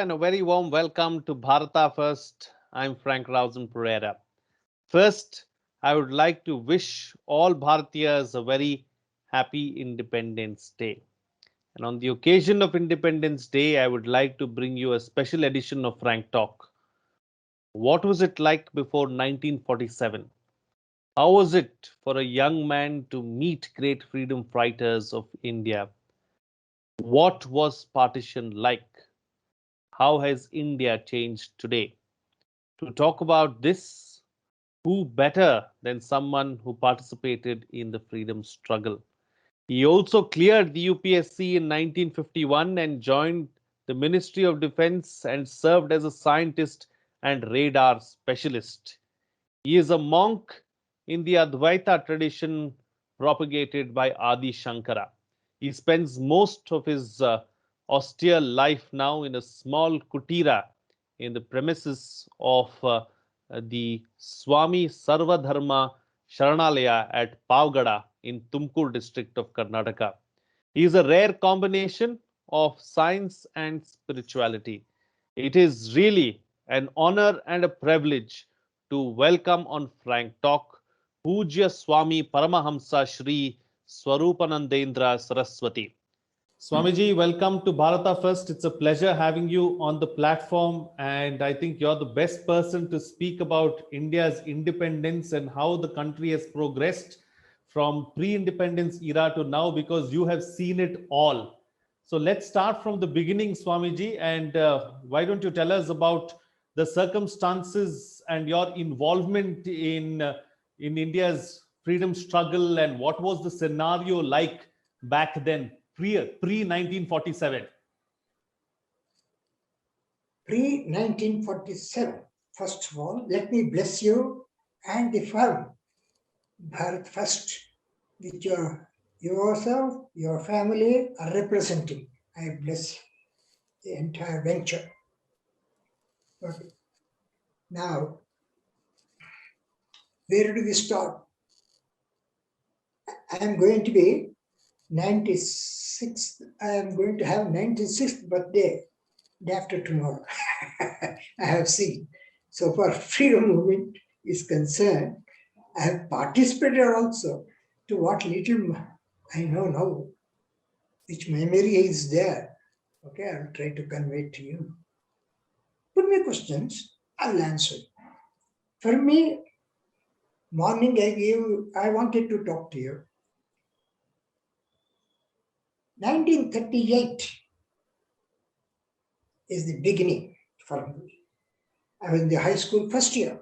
and a very warm welcome to Bharata First. I'm Frank Rausen Pereira. First, I would like to wish all Bharatiyas a very happy Independence Day. And on the occasion of Independence Day, I would like to bring you a special edition of Frank Talk. What was it like before 1947? How was it for a young man to meet great freedom fighters of India? What was partition like? How has India changed today? To talk about this, who better than someone who participated in the freedom struggle? He also cleared the UPSC in 1951 and joined the Ministry of Defense and served as a scientist and radar specialist. He is a monk in the Advaita tradition propagated by Adi Shankara. He spends most of his austere life now in a small kutira in the premises of the Swami Sarvadharma Sharanalaya at Pavgada in Tumkur district of Karnataka. He is a rare combination of science and spirituality. It is really an honor and a privilege to welcome on Frank Talk Pujya Swami Paramhansa Shri Swaroopendra Saraswati. Swamiji, welcome to Bharata First. It's a pleasure having you on the platform, and I think you're the best person to speak about India's independence and how the country has progressed from pre-independence era to now, because you have seen it all. So let's start from the beginning, Swamiji, and why don't you tell us about the circumstances and your involvement in India's freedom struggle, and what was the scenario like back then, pre 1947? Pre 1947. First of all, let me bless you and the firm Bharat First, which yourself, your family are representing. I bless the entire venture. Okay. Now, where do we start? I am going to be 96th. I am going to have 96th birthday day after tomorrow. I have seen. So far, freedom movement is concerned, I have participated also to what little I know now, which memory is there. Okay, I'll try to convey to you. Put me questions, I'll answer. For me, morning I wanted to talk to you. 1938 is the beginning for me. I was in the high school first year.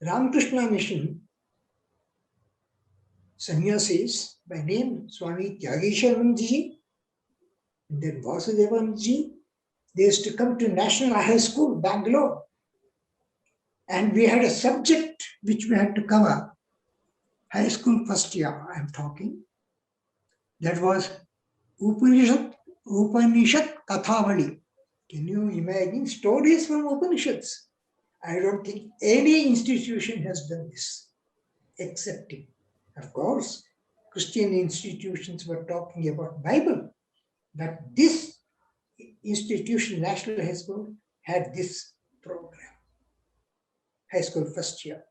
Ramakrishna Mission sannyasis by name Swami Tyagisharanandji, and then Vasudevanji, they used to come to National High School, Bangalore. And we had a subject which we had to cover. High school first year, I'm talking. That was Upanishad Kathavali. Can you imagine stories from Upanishads? I don't think any institution has done this, excepting, of course, Christian institutions were talking about Bible, but this institution, National High School, had this program, high school first year.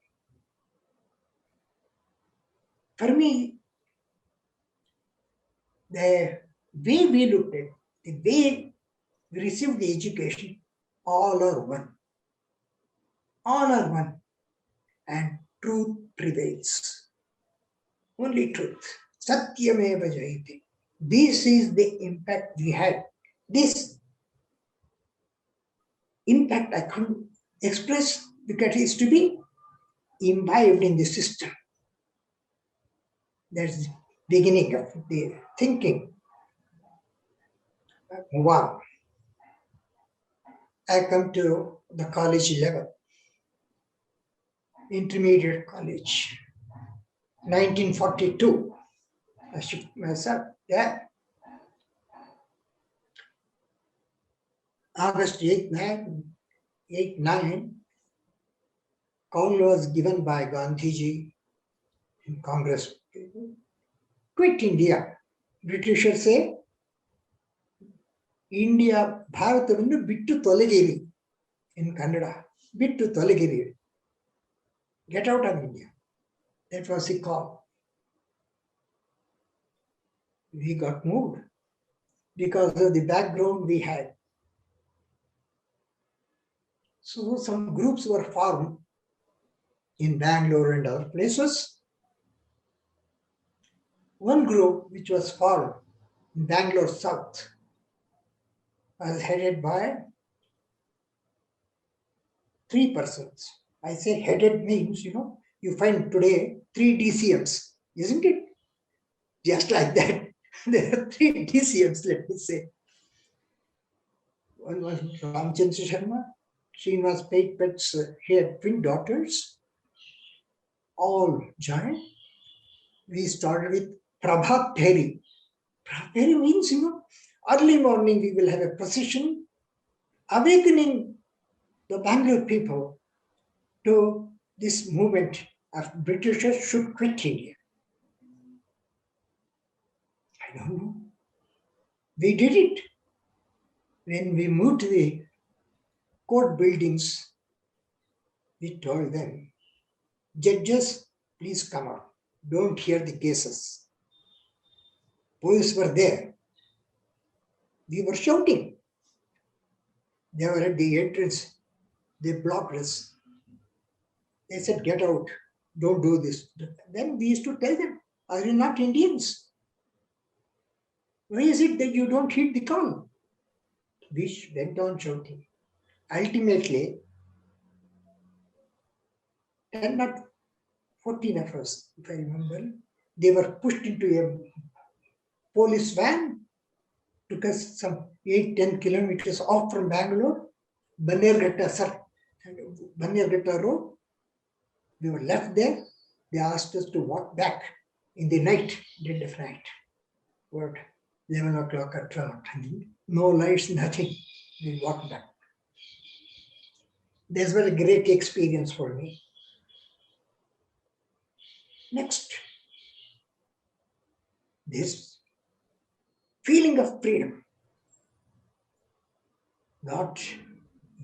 For me, the way we looked at, the way we received the education, all are one. All are one. And truth prevails. Only truth. Satyameva jayate. This is the impact we had. This impact I can't express because it is to be imbibed in the system. That's the beginning of the thinking. Wow. I come to the college level, intermediate college, 1942. I shift myself there. August 8, 9, call was given by Gandhiji in Congress. Quit India. Britishers say, India, ಭಾರತವನ್ನು ಬಿಟ್ಟು ತೊಲಗಿರಿ. In Kannada, ಬಿಟ್ಟು ತೊಲಗಿರಿ. Get out of India. That was the call. We got moved because of the background we had. So some groups were formed in Bangalore and other places. One group which was formed in Bangalore South was headed by 3 persons. I say headed means, you find today 3 DCMs, isn't it? Just like that. There are 3 DCMs, let me say. One was Ramchandra Sharma. Srinivas Paitpat's, he had twin daughters, all joined. We started with Prabhat Pheri. Prabhat Pheri means, early morning we will have a procession awakening the Bangalore people to this movement of Britishers should quit India. I don't know. We did it. When we moved to the court buildings, we told them, judges, please come out. Don't hear the cases. Police were there. We were shouting. They were at the entrance. They blocked us. They said, get out. Don't do this. Then we used to tell them, are you not Indians? Why is it that you don't heed the call? We went on shouting. Ultimately, 10 not 14 of us, if I remember, they were pushed into a police van, took us some 8-10 kilometers off from Bangalore, Bannerghatta Road. We were left there. They asked us to walk back in the night, dead of night. What? 11 o'clock or 12 o'clock. No lights, nothing. We walked back. This was a great experience for me. Next, this feeling of freedom got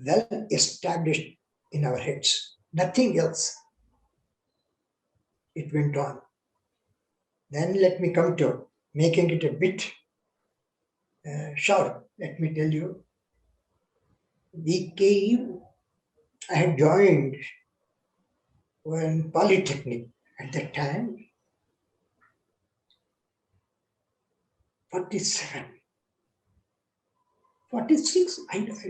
well established in our heads. Nothing else. It went on. Then let me come to making it a bit short. Let me tell you. I had joined one polytechnic at that time. 47. 46,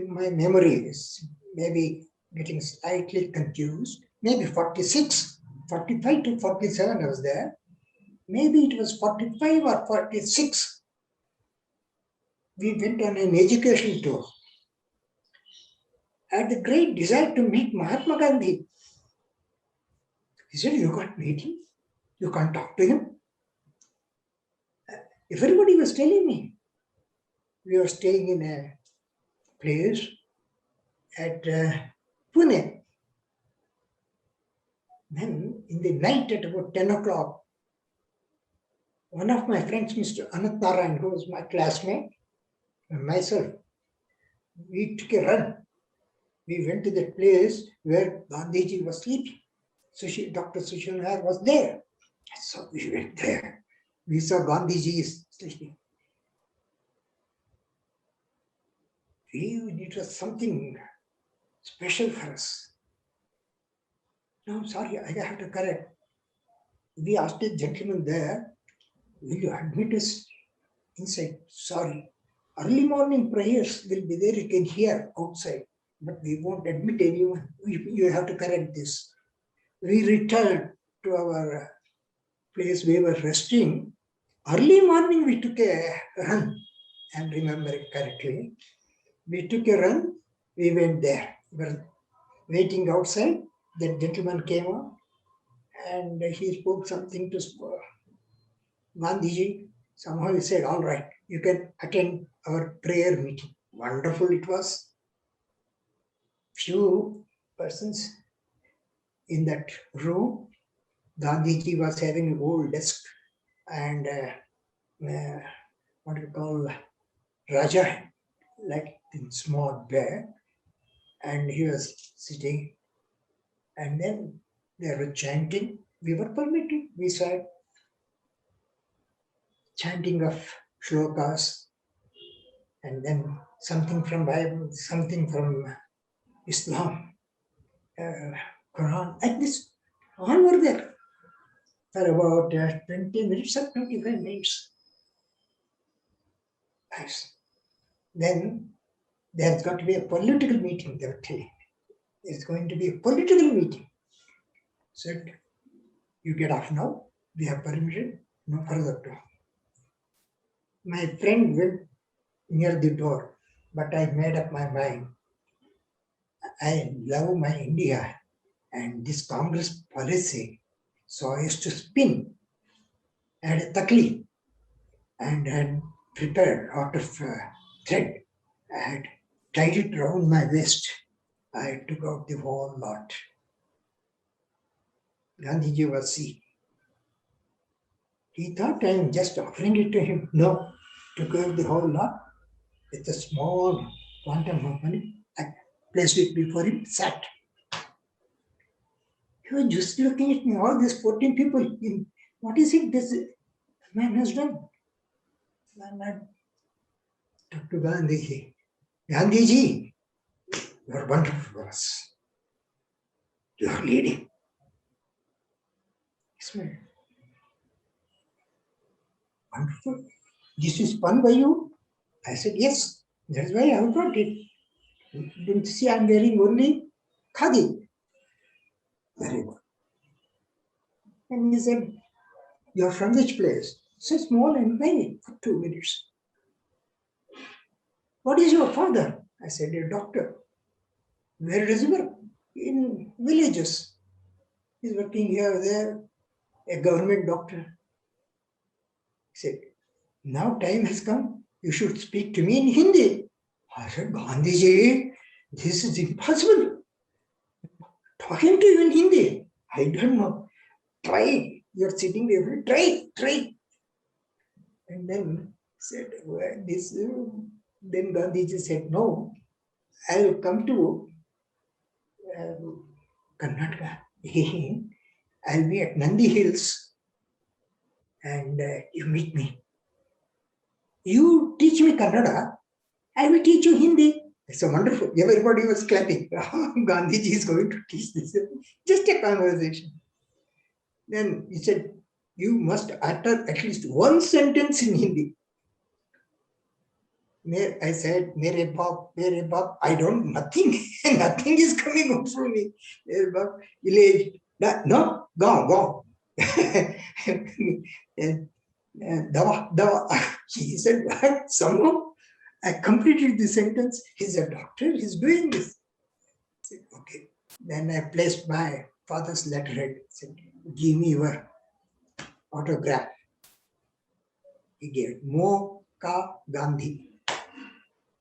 my memory is maybe getting slightly confused. Maybe 46, 45 to 47 I was there. Maybe it was 45 or 46. We went on an education tour. I had the great desire to meet Mahatma Gandhi. He said, you got meeting? You can't talk to him? Everybody was telling me. We were staying in a place at Pune. Then in the night at about 10 o'clock, one of my friends, Mr. Anant Narayan, who was my classmate, and myself, we took a run. We went to that place where Gandhiji was sleeping. Dr. Sushil Nair was there. So we went there. We saw Gandhiji sleeping. It was something special for us. No, I'm sorry, I have to correct. We asked a gentleman there, will you admit us inside? Sorry. Early morning prayers will be there, you can hear outside, but we won't admit anyone. You have to correct this. We returned to our place we were resting. Early morning we took a run. I'm remembering correctly. We took a run, we went there. We were waiting outside. That gentleman came out and he spoke something to Gandhiji. Somehow he said, all right, you can attend our prayer meeting. Wonderful it was. Few persons in that room. Gandhiji was having an old desk and what do you call Raja like in small bed, and he was sitting, and then they were chanting. We were permitted. We said chanting of shlokas, and then something from Bible, something from Islam, Quran, like this. All were there for about 20 minutes or 25 minutes. Nice. Then there's got to be a political meeting, they were telling. There's going to be a political meeting. Said, you get off now. We have permission. No further talk. My friend went near the door, but I made up my mind. I love my India and this Congress policy. So I used to spin. I had a takli and had prepared out of thread. I had tied it around my waist. I took out the whole lot. Gandhiji was seeing. He thought I am just offering it to him. No, took out the whole lot with a small quantum of money. I placed it before him, sat. He was just looking at me, all these 14 people. What is it this man has done? And I talked to Gandhiji. Gandhiji, you are wonderful for us. You are leading. He smiled. Wonderful. This is spun by you? I said, yes. That's why I brought it. Didn't see I'm wearing only khadi. Very good. And he said, you're from which place? So small and made for 2 minutes. What is your father? I said, a doctor. Where does he work? In villages. He's working here or there, a government doctor. He said, now time has come. You should speak to me in Hindi. I said, Gandhiji, this is impossible. Talking to you in Hindi. I don't know. Try. You're sitting there. Try. And then said, well, this. Then Gandhiji said, no, I'll come to Karnataka. I'll be at Nandi Hills and you meet me. You teach me Kannada, I will teach you Hindi. It's so wonderful. Everybody was clapping. Gandhiji is going to teach this. Just a conversation. Then he said, you must utter at least one sentence in Hindi. I said, Mere Bab, I don't, nothing, nothing is coming out from me. Mere Bab, village, no, go. Dawa. He said, what? Somehow I completed the sentence. He's a doctor, he's doing this. I said, okay. Then I placed my father's letterhead. Said, give me your autograph. He gave Mo Ka Gandhi.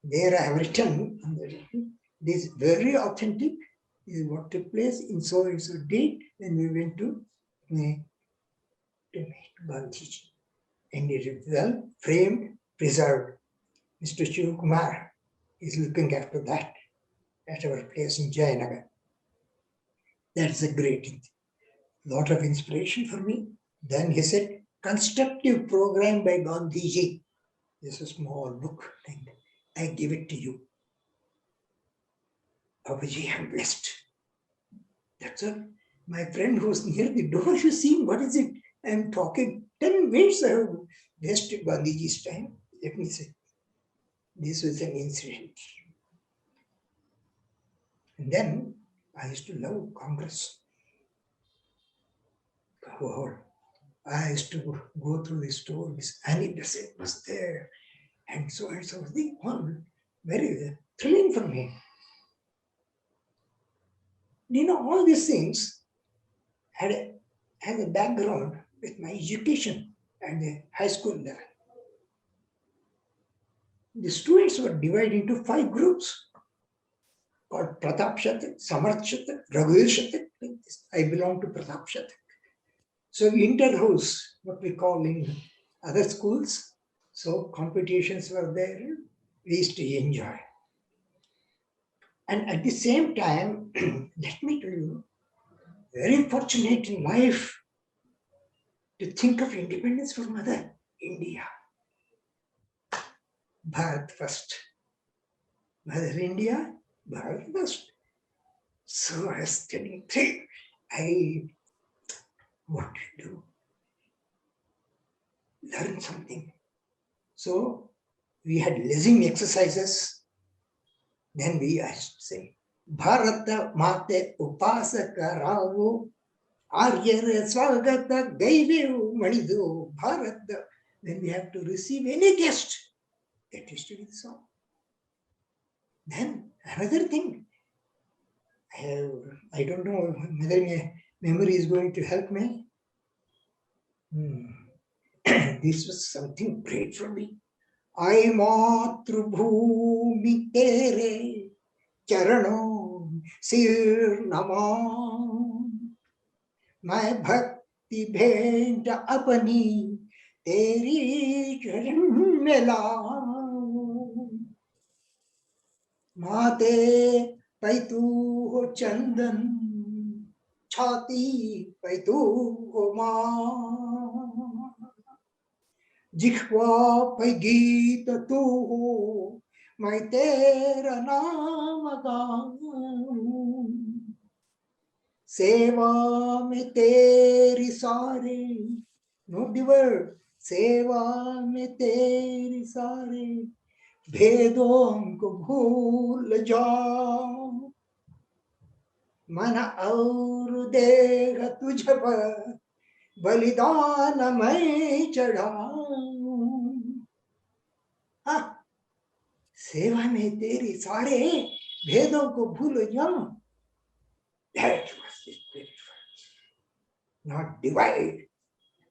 There I have written, this is very authentic. This is what took place in so and so date when we went to meet Gandhiji. And it is well framed, preserved. Mr. Shiv Kumar is looking after that at our place in Jayanagar. That's a great lot of inspiration for me. Then he said, constructive program by Gandhiji. This is a small book thing. I give it to you. Babaji, I'm blessed. That's all. My friend who's near the door, you see, what is it? I'm talking 10 minutes. I have wasted Gandhiji's time. Let me say, this was an incident. And then I used to love Congress. I used to go through the stores. Annie Besant was there. And so they all very thrilling for me. You know, all these things had a background with my education at the high school level. The students were divided into 5 groups called Pratap Shatak, Samarth Shatak, Raghuveer Shatak. I belong to Pratap Shatak. So inter-house, what we call in other schools, so competitions were there. we used to enjoy. And at the same time, let me tell you, very fortunate in life to think of independence for Mother India. Bharat first. Mother India, Bharat first. So I was telling, what to do? Learn something. So we had listening exercises. Then we used to say, Bharata Mate Upasaka Ravo Aryara Swagata Gaivevu Manidu Bharata. When we have to receive any guest, that used to be the song. Then another thing, I don't know whether my memory is going to help me. This was something great for me. I Matrubhumi Tere Charano Sir Nama. My Bhakti Bhenda Apani Teri Charan Mela. Mate Paitu Ho Chandan Chati Paitu Ho Ma. Jikhwa pai geeta tu ho, mai tera naam gaun. Seva mein teri sare, note the word, seva mein teri sare, भेदों को भूल जाओ, मन और देगा तुझ पर बलिदान मैं चढ़ाऊं. सेवा में तेरी सारे भेदों को भूल जाऊं. That was the spirit. Not divide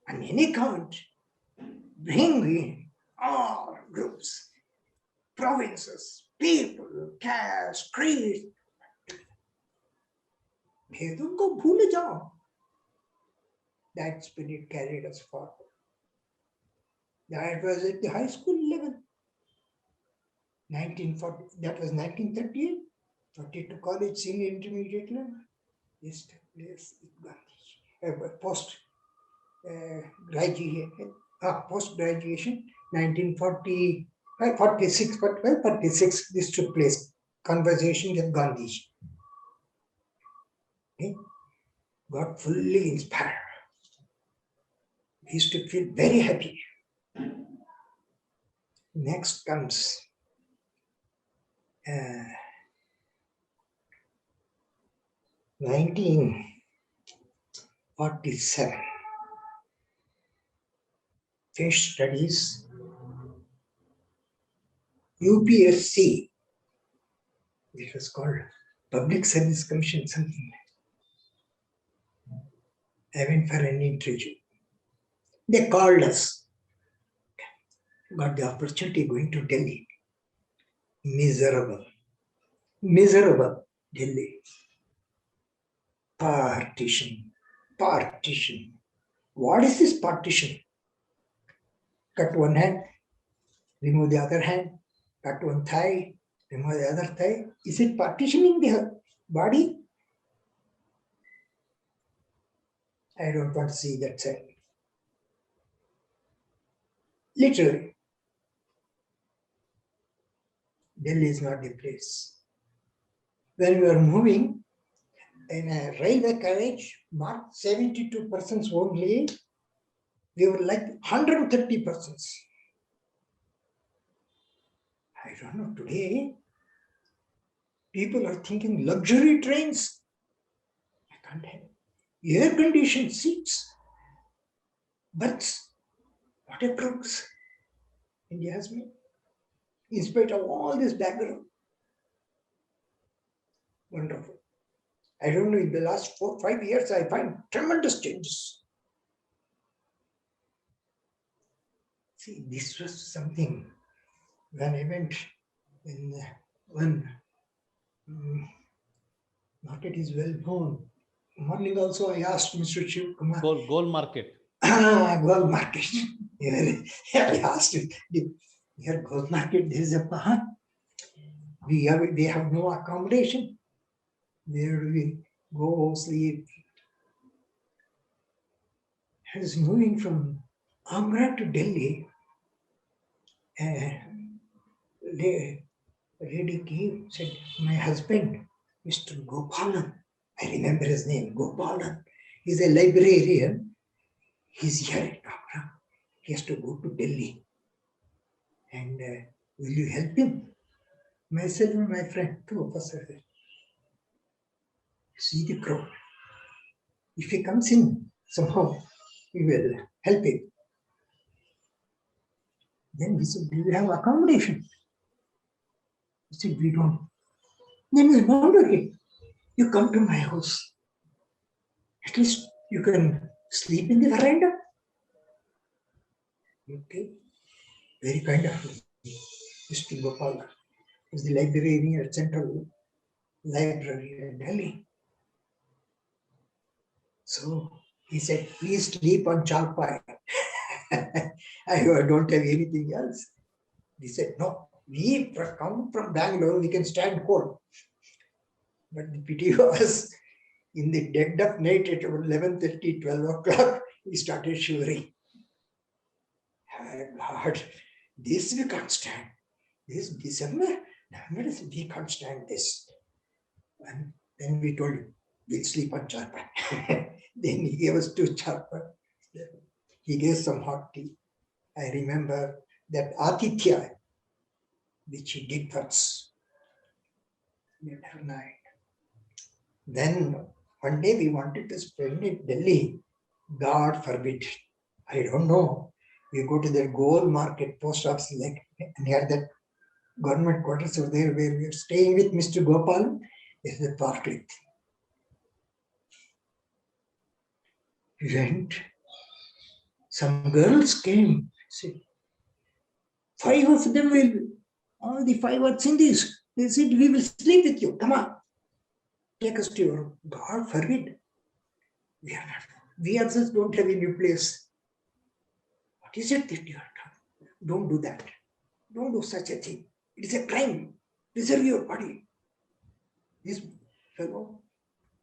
on any count. Bring in all groups, provinces, people, caste, creed. भेदों को भूल जाओ. That spirit carried us forward. That was at the high school level. 1940, that was 1938. 42 college, senior intermediate level. This took place with Gandhi. Post-graduation, 1945, 46, this took place. Conversation with Gandhi. Okay? Got fully inspired. We used to feel very happy. Next comes 1947. Finished studies. UPSC. It was called Public Service Commission, something. I went for an interview. They called us. Got the opportunity going to Delhi. Miserable. Delhi. Partition. What is this partition? Cut one hand, remove the other hand, cut one thigh, remove the other thigh. Is it partitioning the body? I don't want to see that side. Literally, Delhi is not the place. When we were moving in a railway carriage, marked 72 persons only, we were like 130 persons. I don't know, today, people are thinking luxury trains. I can't have air-conditioned seats. But what a progress India has made, in spite of all this background. Wonderful. I don't know, in the last 4-5 years, I find tremendous changes. See, this was something when I went in one market is well known. Morning also I asked Mr. Shiv Kumar. Gold market. Gold market. I asked him. Here, Ghost Market, there is a pahan. They have no accommodation. Where do we go sleep? I was moving from Agra to Delhi. A lady came, said, my husband, Mr. Gopalan, I remember his name, Gopalan. He's a librarian. He's here in Agra. He has to go to Delhi. And will you help him? Myself and my friend, two of us are there. See the crowd. If he comes in, somehow we will help him. Then we said, do you have accommodation? He said, we don't. Then we don't worry. You come to my house. At least you can sleep in the veranda. Okay. Very kind of you. Mr. Gopal is the librarian at Central Library in Delhi. So he said, please sleep on charpai. I don't have anything else. He said, no, we come from Bangalore, we can stand cold. But the pity was, in the dead of night at 11:30, 12 o'clock, we started shivering. Lord, this we can't stand. This December, we can't stand this. And then we told him, we'll sleep on charpai. Then he gave us 2 charpai. He gave some hot tea. I remember that Atithya, which he did once. Later night. Then one day we wanted to spend in Delhi. God forbid. I don't know. We go to the Goal Market post office, like near that government quarters over there where we are staying with Mr. Gopal. There's a park like that. We went. Some girls came. Said, 5 of them will, all the 5 are Sindhis. They said, we will sleep with you. Come on. Take us to your, God forbid. We are not. We ourselves don't have any place. What is it that you are doing? Don't do that. Don't do such a thing. It is a crime. Preserve your body. This fellow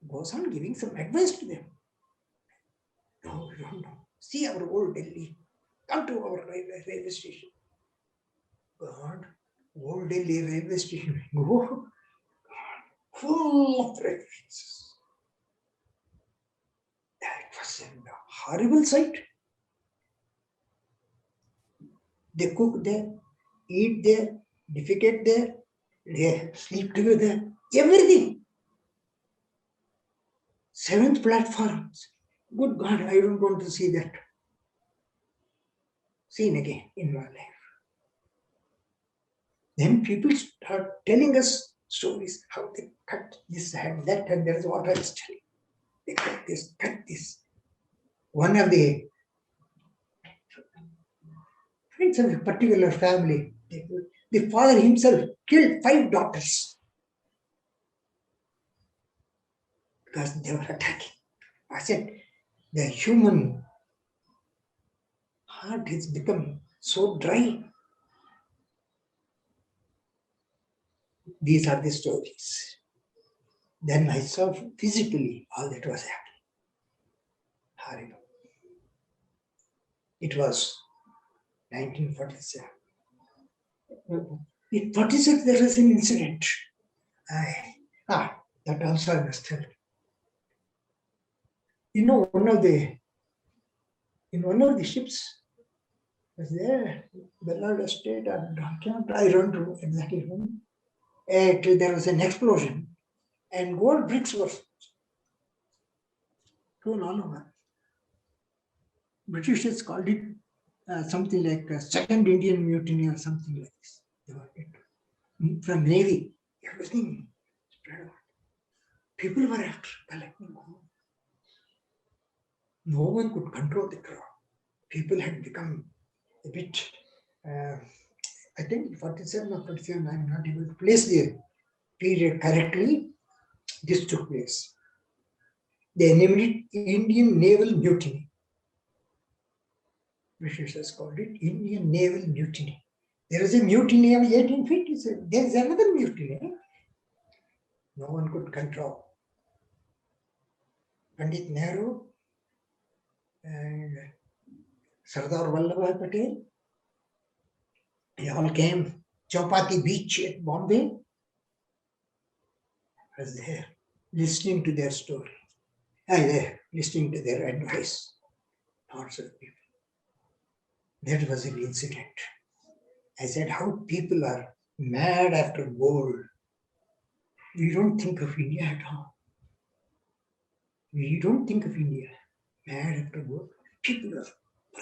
goes on giving some advice to them. No, we don't know. See our old Delhi. Come to our railway station. God, old Delhi railway station. Go. Full of references. That was a horrible sight. They cook there, eat there, defecate there, they sleep together, everything. 7th platform. Good God, I don't want to see that. Seen again in my life. Then people start telling us stories, how they cut this and that, and there is what I was telling. They cut this. One of the friends of a particular family, the father himself killed 5 daughters because they were attacking. I said, the human heart has become so dry. These are the stories. Then I saw physically all that was happening. Horrible. It was 1947. In 46 there was an incident. That also I must tell. You know, in one of the ships was there, Bernard Estate or I don't know exactly when. There was an explosion and gold bricks were thrown all over. Britishers called it something like a second Indian mutiny or something like this. From Navy, everything spread out. People were after collecting gold. No one could control the crowd. People had become a bit, I think 47 or 47, I'm not able to place the period correctly. This took place. They named it Indian Naval Mutiny. Britishers called it Indian Naval Mutiny. There was a mutiny of 1850. There is another mutiny. No one could control. Pandit Nehru and Sardar Vallabhbhai Patel, they all came. Chowpatty Beach at Bombay. I was there, listening to their story. I was there, listening to their advice. Lots of people. That was an incident. I said, how people are mad after gold. We don't think of India at all. We don't think of India mad after gold. People are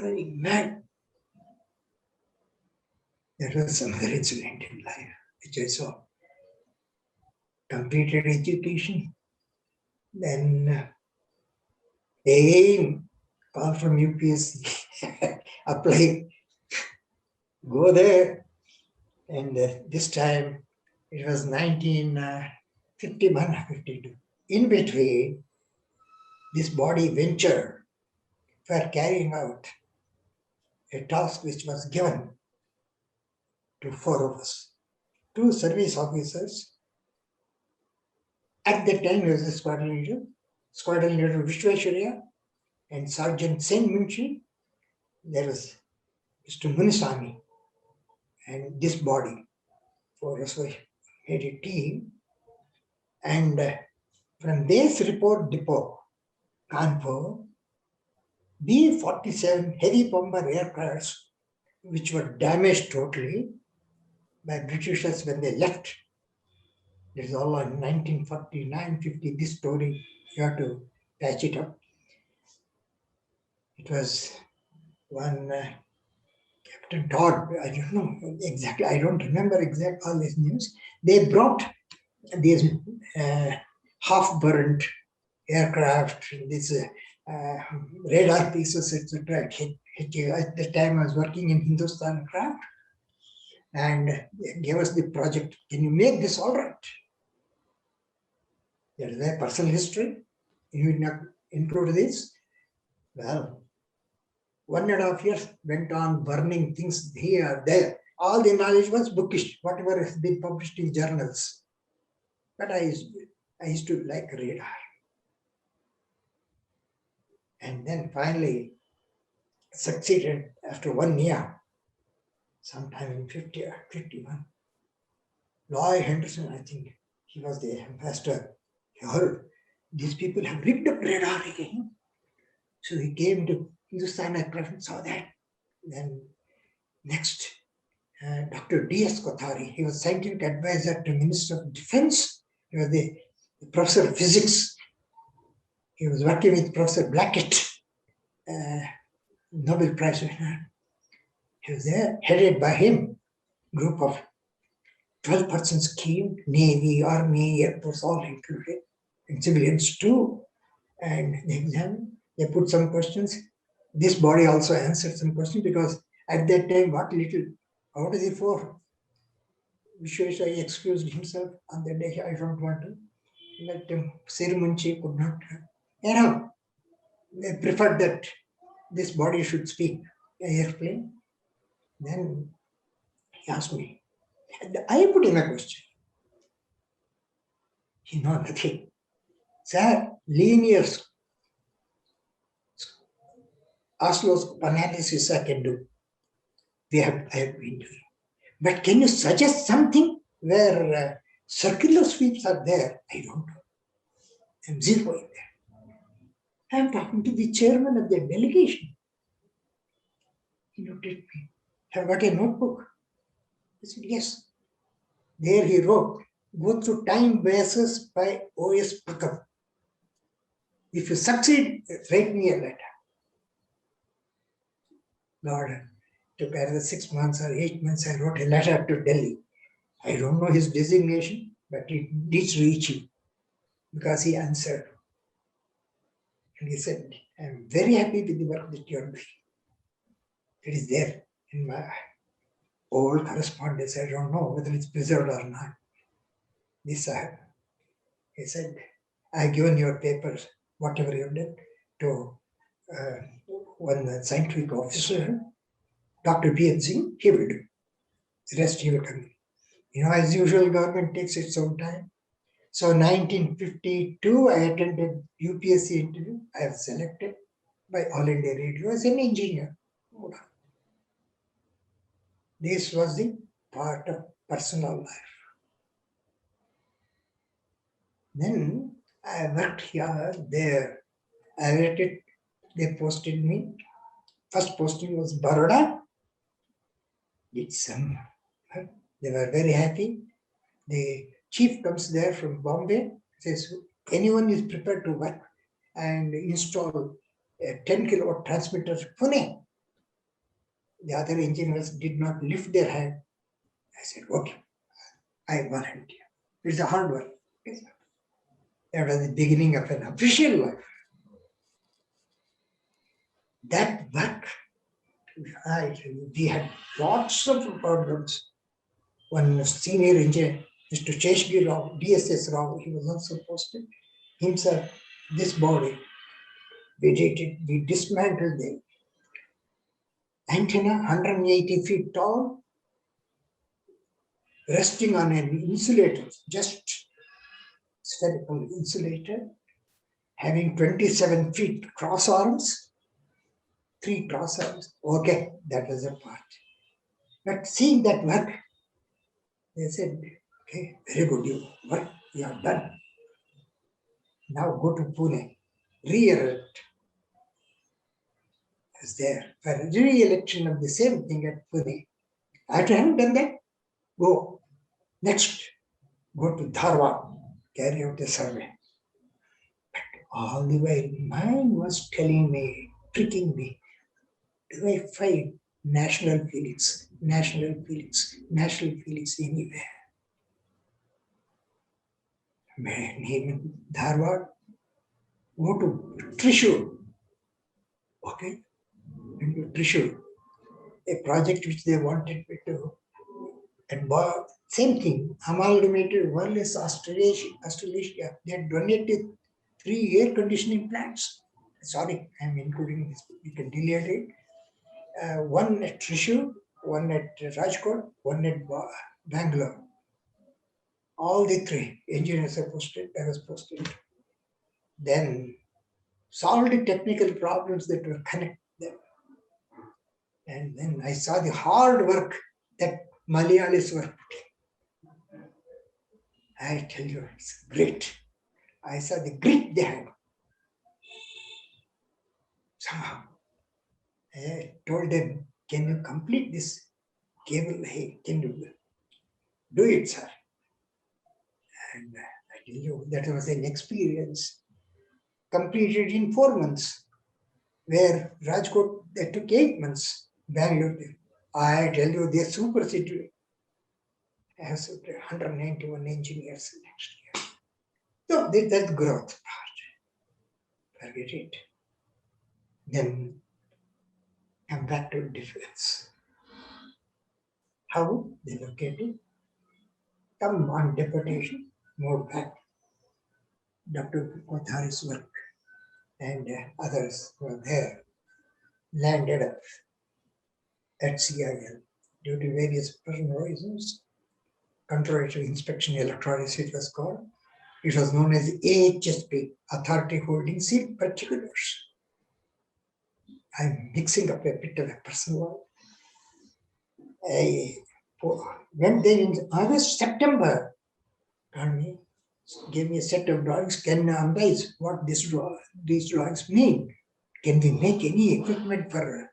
running mad. That was another incident in life which I saw. Completed education. Then again, call from UPSC. Apply. Go there. And this time it was 1951, 52. In between, this body ventured for carrying out a task which was given to four of us. Two service officers. At that time, he was the squadron leader Vishweshwarya and Sergeant Sen Munshi. There was Mr. Muniswamy. And this body, four of us made a team. And from this report depot, Kanpur, B-47 heavy bomber aircrafts, which were damaged totally by Britishers when they left. This is all in 1949, 50. This story, you have to patch it up. It was one Captain Todd, I don't know exactly, I don't remember exact all these names. They brought these half-burnt aircraft, these radar pieces, etc. At the time I was working in Hindustan Craft, and they gave us the project. Can you make this all right? There is a personal history. You will not include this. Well, 1.5 years went on burning things here, there. All the knowledge was bookish, whatever has been published in journals. But I used to like radar. And then finally succeeded after 1 year, sometime in 50 or 51. Lloyd Henderson, I think, he was the ambassador. He heard these people have rigged up radar again. So he came to Hindustan Aircraft and saw that. Then next, Dr. D.S. Kothari, he was scientific advisor to Minister of Defense. He was the professor of physics. He was working with Professor Blackett, Nobel Prize winner. He was there, headed by him. Group of 12 persons came, Navy, Army, Air Force, all included, and civilians too. And they examined, they put some questions. This body also answered some questions because at that time, what little, out of the four, Vishweshwarya excused himself on the day. I don't want to. Let Sirimunchi could not. They preferred that this body should speak. I explained. Then he asked me. And I put him a question. He know nothing. Sir, linear Oslo's analysis I can do. I have been doing. But can you suggest something where circular sweeps are there? I don't know. I'm zeroing there. I'm talking to the chairman of the delegation. He looked at me. Have got a notebook? I said, yes. There he wrote, go through time bases by O.S. Pickup. If you succeed, write me a letter. Lord, took another 6 months or 8 months, I wrote a letter to Delhi. I don't know his designation, but it did reach him because he answered. And he said, I'm very happy with the work that you're doing. It is there in my old correspondence. I don't know whether it's preserved or not. This I have. He said, I've given your papers, whatever you did, to one scientific officer, Dr. B.N. Singh, he will do. The rest he will come. As usual, government takes its own time. So 1952, I attended UPSC interview. I was selected by All India Radio as an engineer. This was the part of personal life. Then I worked here, there. I worked it, they posted me. First posting was Baroda. Did some. They were very happy. The chief comes there from Bombay, says, anyone is prepared to work and install a 10 kilowatt transmitter to Pune. The other engineers did not lift their hand. I said, okay, I volunteer. It's a hard work. That was the beginning of an official life. That work, we had lots of problems. One senior engineer, Mr. Cheshgir Rao, DSS Rao, he was also posted. Himself, this body, we dismantled the antenna, 180 feet tall, resting on an insulator, just spherical insulator, having 27 feet cross arms, 3 cross arms. Okay, that was a part. But seeing that work, they said, okay, very good, you have done. Now go to Pune, re-elect. I was there for re-election of the same thing at Pune. After having done that, go. Next, go to Dharwad, carry out the survey. But all the while, mind was telling me, tricking me, do I find national feelings anywhere? Name Dharwad, go to Trishul. Okay, into Trishul, a project which they wanted me to, and same thing, amalgamated wireless Australasia. They had donated 3 air conditioning plants. Sorry, I'm including this, we can delete it. One at Trishul, one at Rajkot, one at Bangalore. All the 3 engineers are posted, I was posted. Then solved the technical problems that were connected them. And then I saw the hard work that Malayalis were putting. I tell you, it's great. I saw the grit they had. Somehow, I told them, can you complete this cable? Hey, can you do it, sir? And I tell you, that was an experience completed in 4 months, where Rajkot, that took 8 months. Bangalore, I tell you, they superseded. I have 191 engineers next year. So that's growth part. Forget it. Then come back to defense. How they located? Come on deputation, move back. Dr. Kothari's work and others were there, landed up at CIL due to various personal reasons. Contrary to inspection electronics, it was called. It was known as AHSP, Authority Holding Seal Particulars. I'm mixing up a bit of a personal life. I went there in August, September. Gave me a set of drawings. Can analyze what these drawings mean. Can we make any equipment for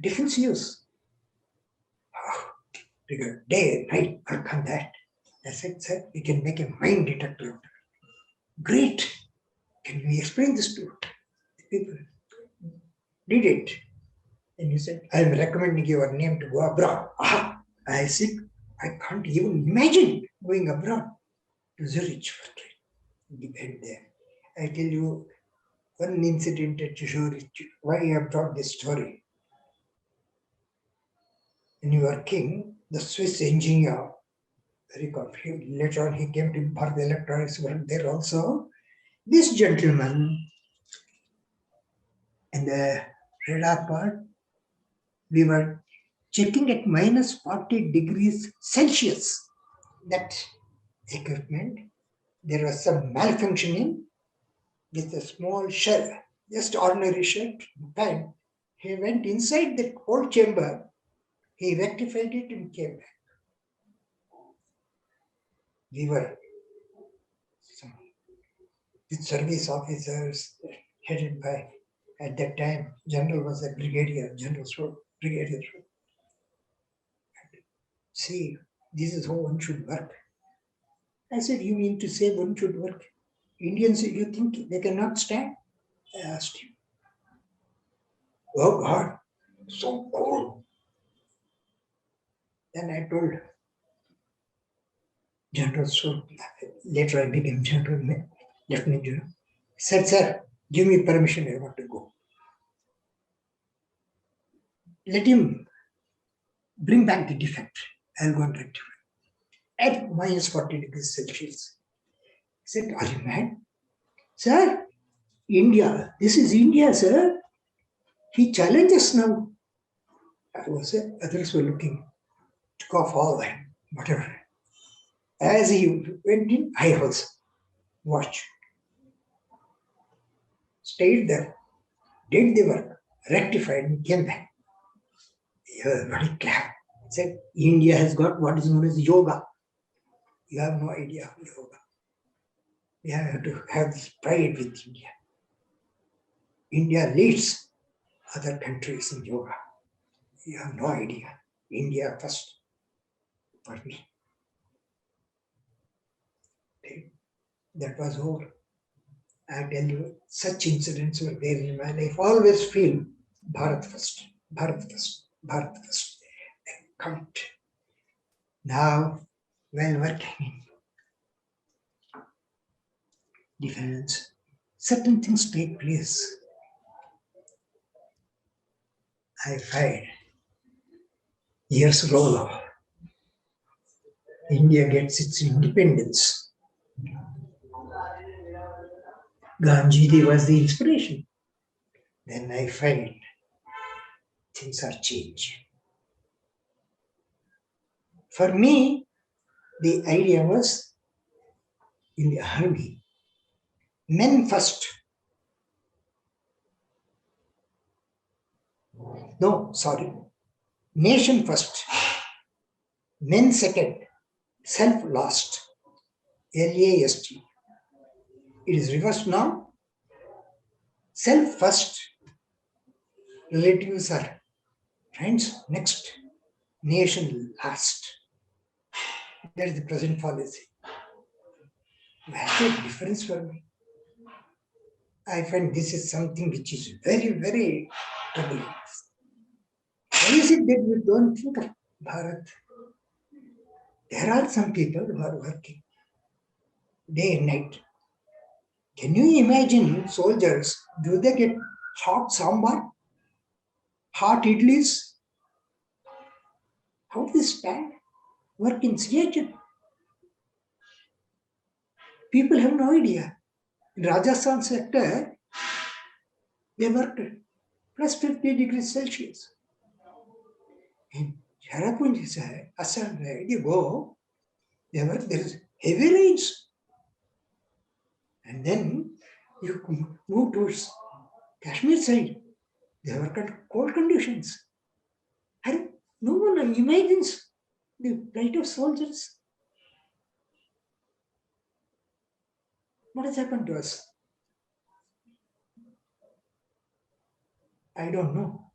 defense use? Day and night work on that. I said, sir, we can make a mine detector. Great. Can we explain this to the people? Did it. And he said, I'm recommending your name to go abroad. I said, I can't even imagine going abroad to Zurich for training. Depend there. I tell you one incident at Zurich, why I have brought this story. When you were king, the Swiss engineer, very confused. Later on, he came to Bharata Electronics, worked there also. This gentleman, in the radar part, we were checking at minus 40 degrees Celsius. That equipment, there was some malfunctioning with a small shell, just ordinary shell pan. He went inside that cold chamber, he rectified it and came back. We were some with service officers headed by, at that time, General was a brigadier, brigadier. See, this is how one should work. I said, you mean to say one should work? Indians, you think they cannot stand? I asked him. Oh God, so cold. Then I told General later I became General Lieutenant General. Said, sir, give me permission, I want to go. Let him bring back the defect. I'll go and rectify. At minus 40 degrees Celsius. I said, are you mad? Sir, India, this is India, sir. He challenges now. Others were looking, took off all that, whatever. As he went in, I was watched. Stayed there, did the work, rectified, and came back. Everybody clapped. Said, India has got what is known as yoga. You have no idea of yoga. We have to have this pride with India. India leads other countries in yoga. You have no idea. India first for me. That was over. I tell you, such incidents were there in my life. Always feel Bharat first, Bharat first, Bharat first. I count. Now, while working in defense, certain things take place. I find years roll off. India gets its independence. Gandhiji was the inspiration. Then I find things are changed. For me, the idea was in the army, men first. No, sorry. Nation first. Men second. Self last. LAST. It is reversed now. Self first. Relatives are friends next. Nation last. That is the present policy. That's a difference for me. I find this is something which is very, very troubling. Why is it that we don't think of Bharat? There are some people who are working day and night. Can you imagine soldiers? Do they get hot sambar? Hot idlis? How do they stand? Work in Siachen? People have no idea. In Rajasthan sector, they worked plus 50 degrees Celsius. In Charapunji side, Assam side, you go, there is heavy rains. And then you move towards Kashmir side, they work at cold conditions. And no one imagines the plight of soldiers. What has happened to us? I don't know.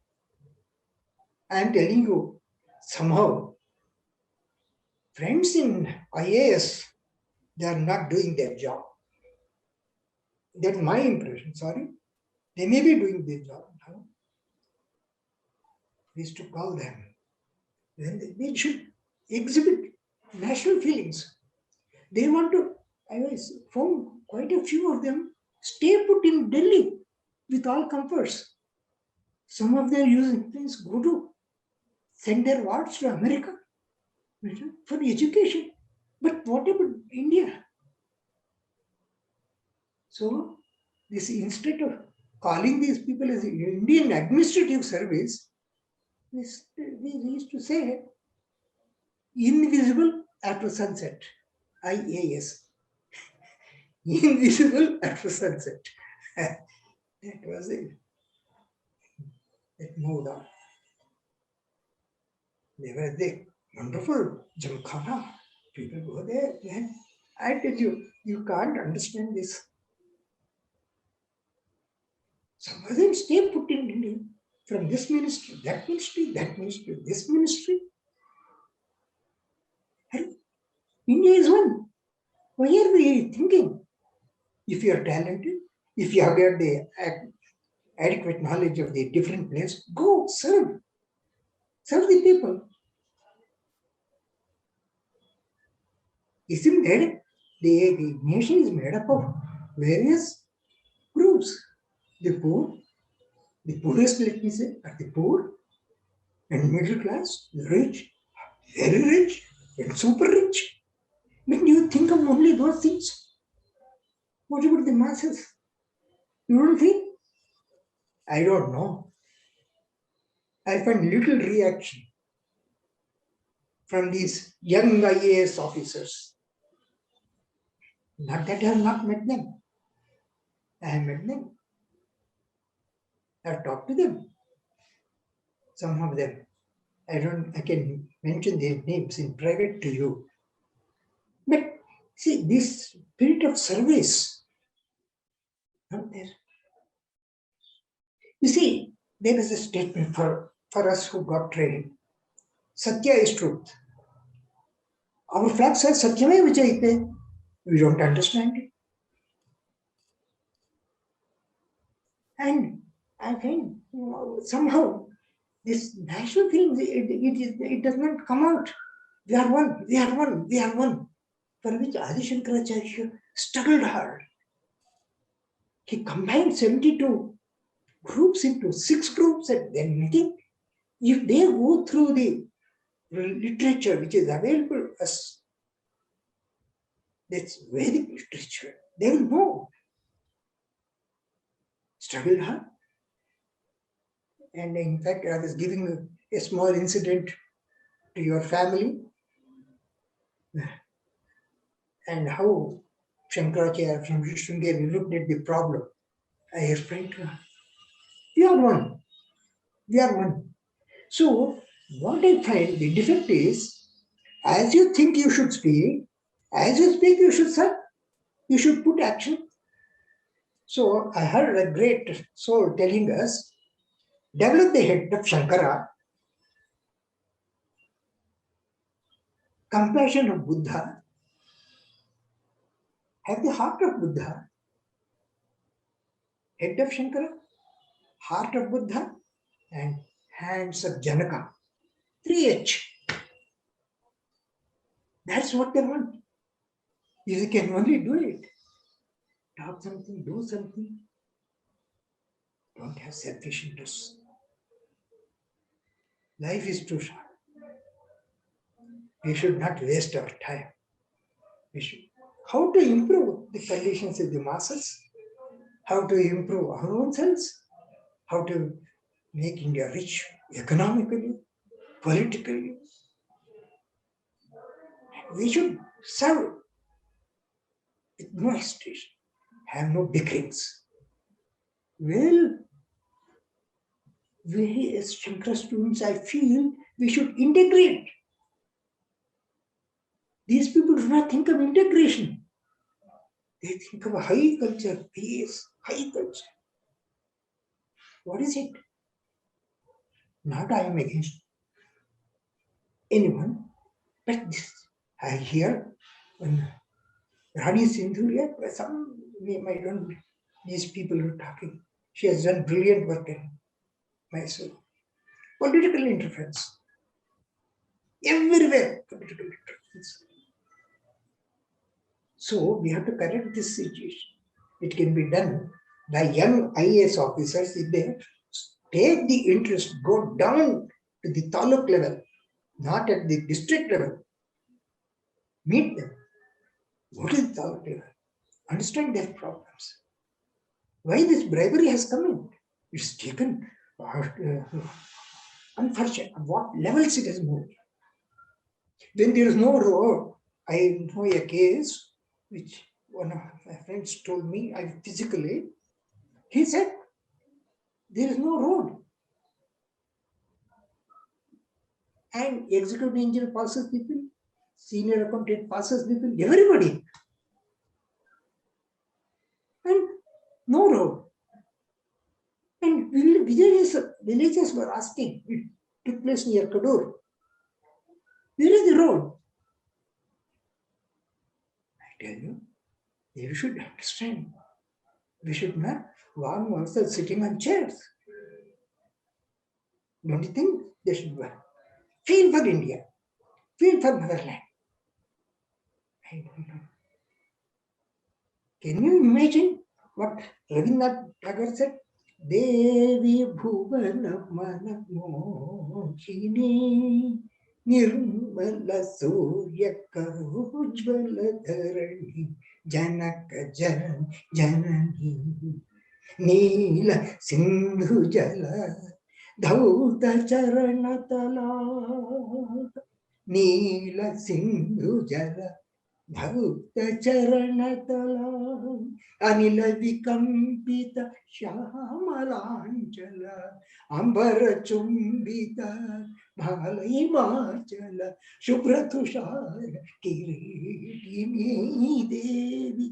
I am telling you, somehow, friends in IAS, they are not doing their job. That's my impression, sorry. They may be doing their job now. We used to call them. Then they should exhibit national feelings. They want to, I found quite a few of them stay put in Delhi with all comforts. Some of them using things go to send their wards to America for education. But what about India? So, this instead of calling these people as Indian administrative service, We used to say, invisible after sunset. IAS. Invisible after sunset. That was it. It moved on. They were there. Wonderful. Jamkhana. People go there. And I tell you, you can't understand this. Some of them stay put in India. From this ministry, that ministry, this ministry. And India is one. Why are we thinking? If you are talented, if you have got the adequate knowledge of the different place, go serve. Serve the people. Isn't that the nation is made up of various groups? The poor, the poorest, let me say, are the poor, and middle class, the rich, very rich, and super rich. When you think of only those things, what about the masses? You don't think? I don't know. I find little reaction from these young IAS officers. Not that I have not met them. I have met them. I have talked to them. Some of them. I can mention their names in private to you. But see, this spirit of service, not there. You see, there is a statement for us who got training. Satya is truth. Our flag says Satyame Vijayite. We don't understand it. And I think somehow this national thing, it does not come out. We are one, we are one, we are one. For which Adi Shankaracharya struggled hard. He combined 72 groups into 6 groups and then meeting. If they go through the literature which is available to us, that's Vedic literature, they will know. Struggled hard. And in fact, I was giving a small incident to your family and how Shankaracharya from Srinagar looked at the problem. I explained to her, we are one. We are one. So, what I find the defect is, as you think you should speak, as you speak you should say, you should put action. So, I heard a great soul telling us, develop the head of Shankara, compassion of Buddha, have the heart of Buddha, head of Shankara, heart of Buddha, and hands of Janaka. 3H. That's what they want. If you can only do it, talk something, do something, don't have selfish interests. Life is too short. We should not waste our time. We should. How to improve the conditions of the masses? How to improve our own selves? How to make India rich economically, politically? We should serve with no hesitation, have no bickerings. Well, we as Shankara students, I feel we should integrate. These people do not think of integration. They think of a high culture, peace, high culture. What is it? Not I am against anyone, but this I hear when Rani Sindhuria, these people are talking. She has done brilliant work in Mysore. Political interference. Everywhere, political interference. So we have to correct this situation. It can be done by young IAS officers if they take the interest, go down to the taluk level, not at the district level. Meet them. Go to the taluk level. Understand their problems. Why this bribery has come in? It's taken unfortunate. At what levels it has moved. When there is no road, I know a case which one of my friends told me, I physically, he said, there is no road. And executive engineer passes people, senior accountant passes people, everybody. And no road. And villagers were asking, it took place near Kadur. Where is the road? I tell you, you should understand. We should not warn ourselves sitting on chairs. Don't you think they should feel for India, feel for motherland? I don't know. Can you imagine what Rabindranath Tagore said? Devi Bhuvana Mana Mochini Nirmala Surya Ujvala Dharani Janaka Janani Neela Sindhu Jala Dhauta Charanatala Neela Sindhu Jala Bhakta Charanatala Anila Vikampita Shyamalanjala Ambara Chumbita Bhalimachala Shubhratushara Kiritini Devi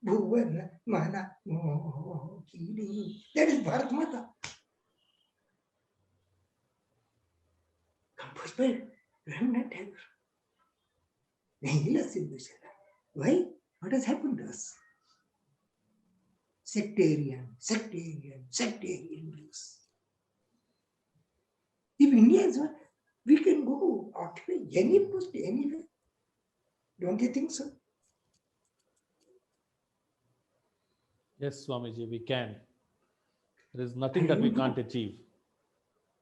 Bhuvana Mana Mohini. That is Bharat Mata. Composed by Rabindranath Tagore. Nihila Siddhushala. Why? What has happened to us? Sectarian views. If India is one, we can go occupy any post anywhere. Don't you think so? Yes, Swamiji, we can. There is nothing that we can't achieve.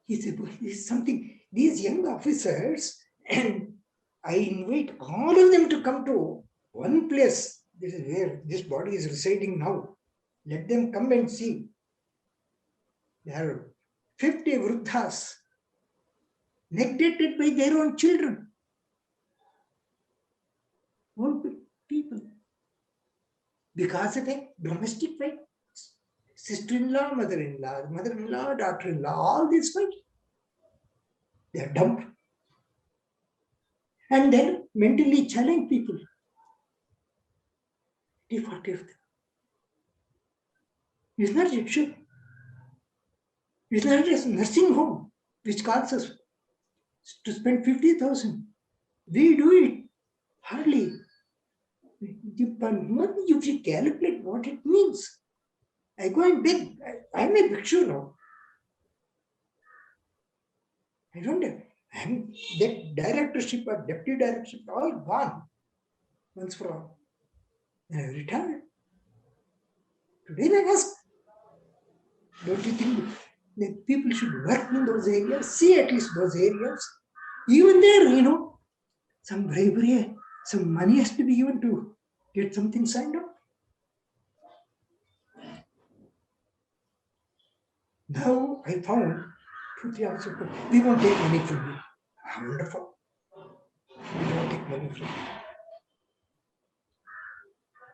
He said, this is something, these young officers, and I invite all of them to come to one place. This is where this body is residing now. Let them come and see. There are 50 vruddhas neglected by their own children. Old people. Because of a domestic fight. Sister-in-law, mother-in-law, daughter-in-law, all these fights. They are dumped. And then mentally challenged people. 40 of them. It's not Egyptian. It's not just nursing home, which costs us to spend 50,000. We do it hardly. You should calculate what it means. I go and beg. I'm a bhikshu now. I don't have. That directorship or deputy directorship all gone once for all. I retired. Today I ask, don't you think that people should work in those areas, see at least those areas? Even there, some bravery, some money has to be given to get something signed up. Now I found 2-3 hours ago, we won't take money from you. Wonderful. We don't take money from you.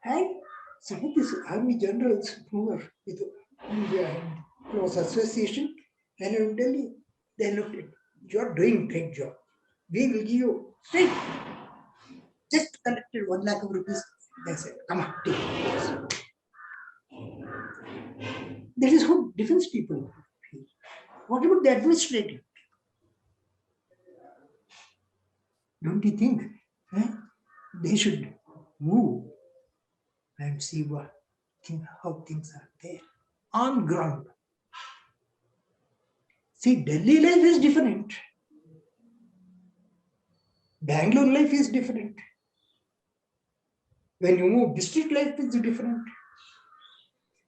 And some of these army generals who are with India close association, when I tell you, they looked at, you're doing great job. We will give you straight. Just collected 1 lakh of rupees. They said, come on, take it. That is how defense people feel. What about the administrative? Don't you think they should move and see how things are there on ground? See, Delhi life is different. Bangalore life is different. When you move, district life is different.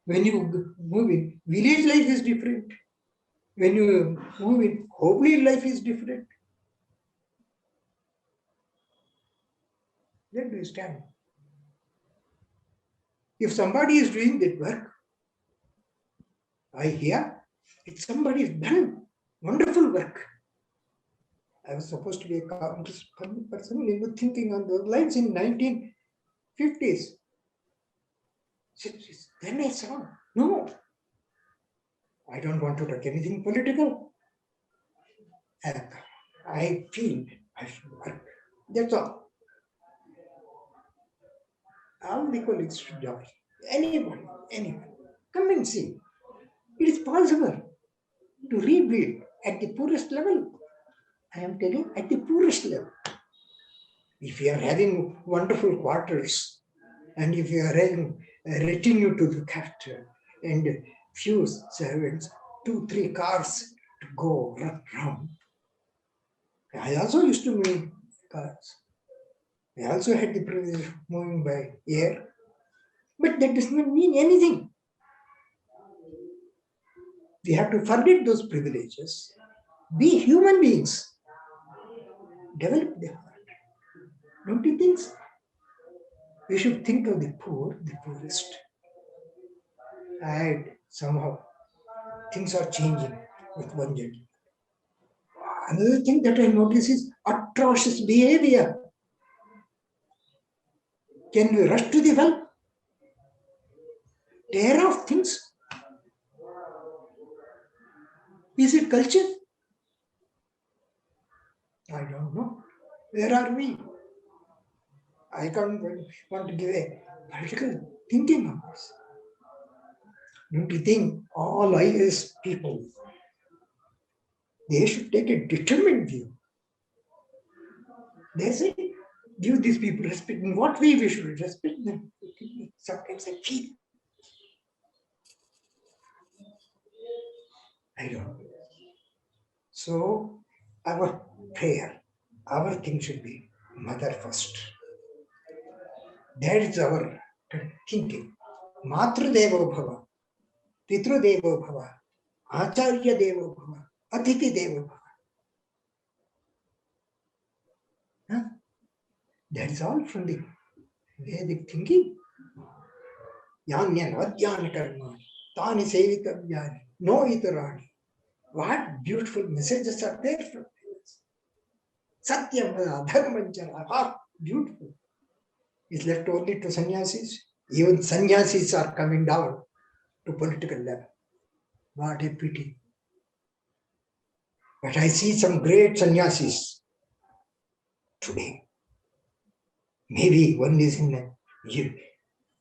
When you move in, village life is different. When you move in, Hobli life is different. Let me stand. If somebody is doing that work, I hear if somebody has done wonderful work, I was supposed to be a communist person, thinking on those lines in 1950s. Then I saw, no, I don't want to talk anything political. And I feel I should work. That's all. All the colleagues should join. Anyone. Come and see. It is possible to rebuild at the poorest level. I am telling at the poorest level. If you are having wonderful quarters, and if you are having a retinue to look after, and few servants, 2-3 cars to go around. I also used to move cars. I also had the privilege of moving by air. But that does not mean anything. We have to forget those privileges. Be human beings. Develop the heart. Don't you think so? We should think of the poor, the poorest. And somehow things are changing with one gentleman. Another thing that I notice is atrocious behavior. Can we rush to the well? Tear off things? Is it culture? I don't know. Where are we? I can't want to give a political thinking on this. Don't you think all IAS people, they should take a determined view? They say, give these people respect. In what way we should respect them? Sometimes I feel. I don't know. So our prayer, our thing should be mother first. That is our thinking. Matru Devo Bhava, Pitru Devo Bhava, Acharya Devo Bhava, Atiti Devo Bhava. Huh? That is all from the Vedic thinking. Yanyan Vadyana Karmani, Tani Sevitavyani, No Itarani. What beautiful messages are there from this. Satyam Dharmanjana, how beautiful. Is left only to sannyasis. Even sannyasis are coming down to political level. What a pity. But I see some great sannyasis today. Maybe one is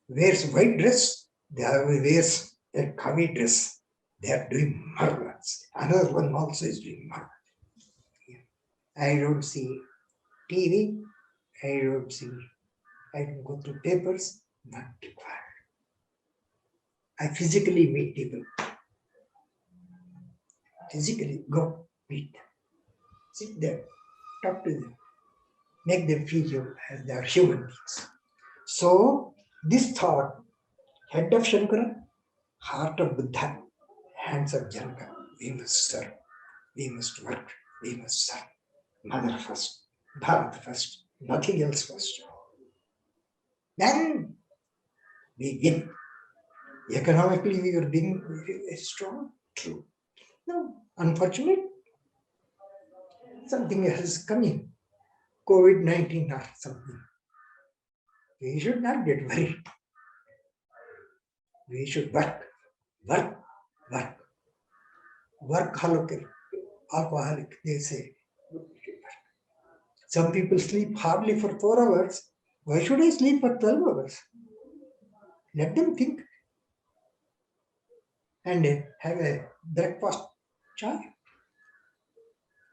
wears white dress, the other wears a kavi dress. They are doing marvels. Another one also is doing marvels. I don't see TV. I don't go to papers. Not required. I physically meet people. Physically go meet them. Sit there, talk to them, make them feel as they are human beings. So this thought, head of Shankara, heart of Buddha, hands of Janaka, we must serve, we must work, we must serve. Mother first, Bharat first, nothing else first. Then we win. Economically, we are being very strong, true. No, unfortunate, something else coming, COVID-19 or something. We should not get worried. We should work. Workaholic, alcoholic, they say. Some people sleep hardly for 4 hours. Why should I sleep for 12 hours? Let them think. And have a breakfast chai.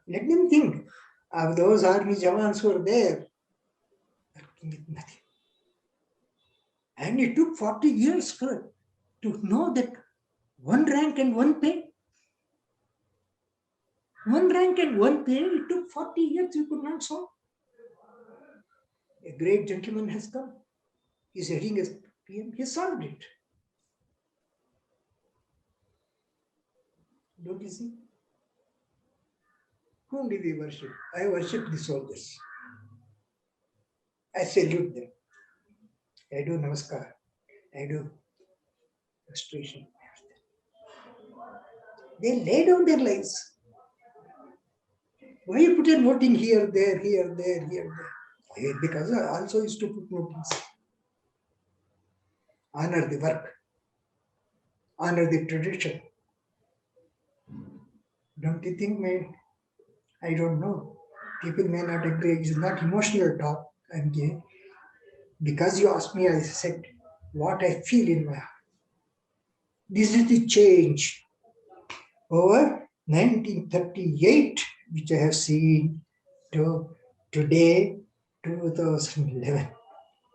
Let them think of those army jawans who are there, working with nothing. And it took 40 years to know that one rank and one pay. One rank and one pay, it took 40 years, you could not solve. A great gentleman has come. He's heading as PM, he solved it. Don't you see? Whom do we worship? I worship the soldiers. I salute them. I do namaskar. I do prostration. They lay down their lives. Why you put a noting here, there, here, there, here, there? Because I also used to put notings. Honor the work, honor the tradition. Don't you think, man? I don't know. People may not agree. It's not emotional talk. I'm gay. Because you asked me, I said what I feel in my heart. This is the change over 1938, which I have seen to today, 2011.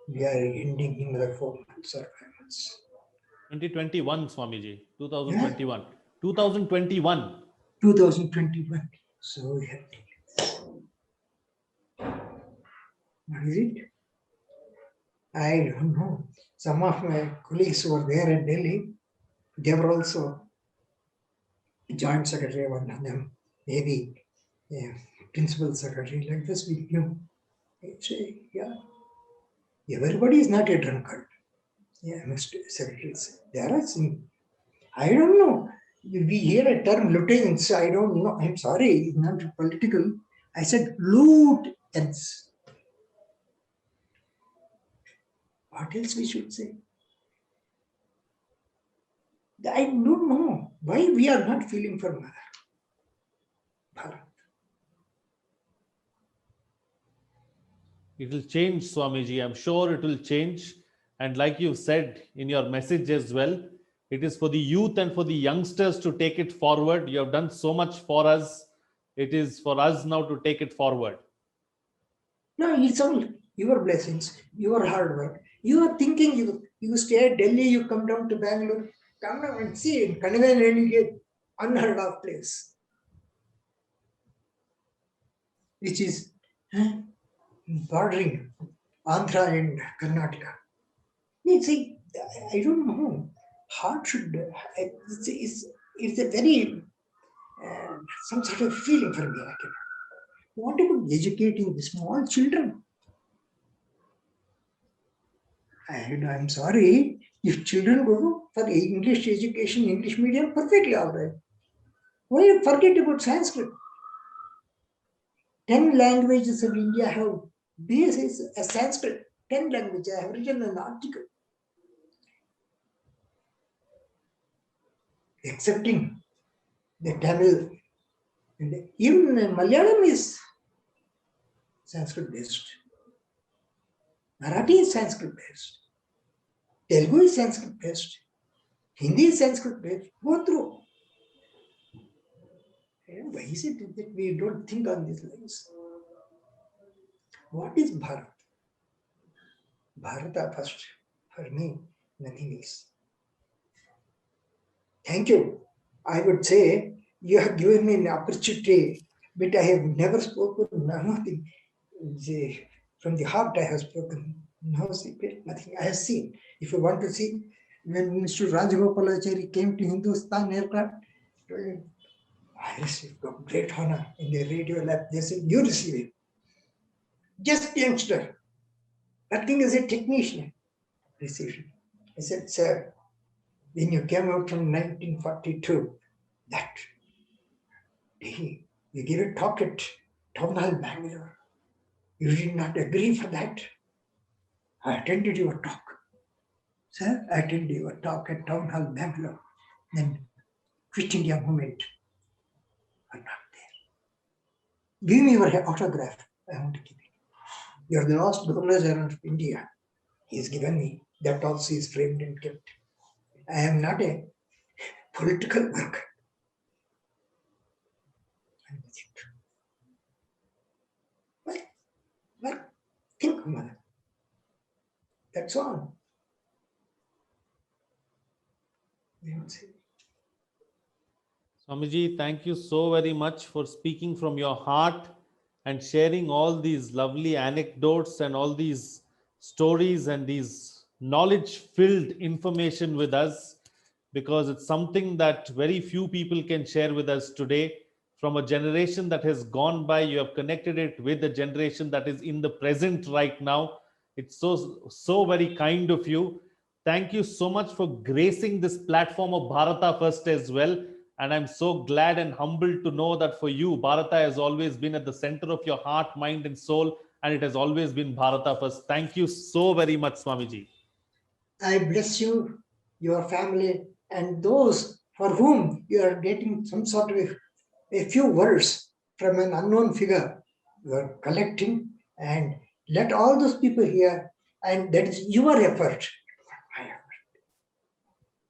We are ending in the 4 months or 5 months. 2021, Swamiji. 2021. 2021. 2021. So we have what is it? I don't know. Some of my colleagues who were there in Delhi, they were also joint secretary, one of them, maybe principal secretary, like this we knew. I say, yeah, everybody is not a drunkard. Yeah, Mr. Secretary said. There are some, I don't know. We hear a term Lutins, I don't know. I'm sorry, it's not political. I said Lutins. What else we should say? I don't know why we are not feeling for Mother Bharat. It will change, Swamiji. I'm sure it will change. And like you said in your message as well, it is for the youth and for the youngsters to take it forward. You have done so much for us. It is for us now to take it forward. No, it's all your blessings, your hard work. You are thinking you stay at Delhi, you come down to Bangalore, come down and see in Kanave Renegade, unheard of place, which is bordering Andhra and Karnataka. You see, I don't know. Heart should, it's a very, some sort of feeling for me. I cannot. What about educating the small children? I'm sorry, if children go for English education, English medium, perfectly all right. Why you forget about Sanskrit? 10 languages of India have basis as Sanskrit. 10 languages. I have written an article. Accepting the Tamil. And even Malayalam is Sanskrit based. Marathi is Sanskrit based. Telugu is Sanskrit based. Hindi is Sanskrit based. Go through. Why is it that we don't think on these lines? What is Bharat? Bharata first. For me, nothing else. Thank you. I would say you have given me an opportunity, but I have never spoken nothing. From the heart I have spoken. No secret, nothing. I have seen. If you want to see, when Mr. Rajagopalachari came to Hindustan aircraft, I received great honor in the radio lab. They said, you receive it. Just youngster, acting as a technician, received it. I said, sir, when you came out from 1942, that day, you gave a talk at Town Hall, Bangalore. You did not agree for that. I attended your talk. Sir, I attended your talk at Town Hall, Bangalore. Then Quit India movement are not there. Give me your autograph. I want to keep it. You're the last Governor General of India. He's given me. That also is framed and kept. I am not a political worker. Well, think, mother. That's all. Swamiji, thank you so very much for speaking from your heart and sharing all these lovely anecdotes and all these stories and these knowledge filled information with us, because it's something that very few people can share with us today. From a generation that has gone by, you have connected it with the generation that is in the present right now. It's so very kind of you. Thank you so much for gracing this platform of Bharata First as well. And I'm so glad and humbled to know that for you, Bharata has always been at the center of your heart, mind, and soul, and it has always been Bharata first. Thank you so very much, Swamiji. I bless you, your family, and those for whom you are getting some sort of a few words from an unknown figure. You are collecting, and let all those people hear, and that is your effort. My effort.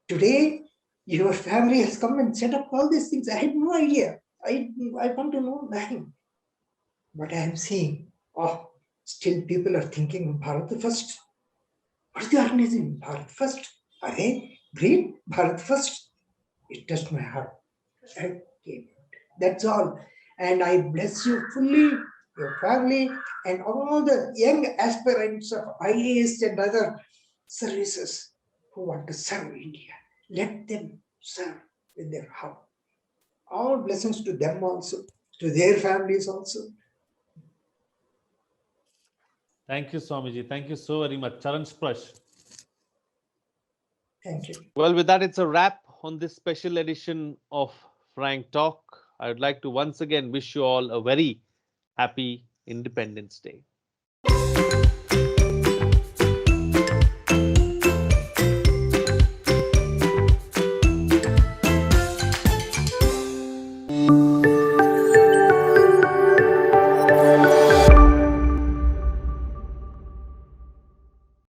Today, your family has come and set up all these things. I had no idea. I want to know nothing. But I am seeing, oh, still people are thinking of Bharat first. What is the organization? Bharat first. Are they great? Bharat first. It touched my heart. Okay. That's all. And I bless you fully, your family, and all the young aspirants of IAS and other services who want to serve India. Let them serve with their heart. All blessings to them also, to their families also. Thank you, Swamiji. Thank you so very much. Charan Splash. Thank you. Well, with that, it's a wrap on this special edition of Frank Talk. I would like to once again wish you all a very happy Independence Day.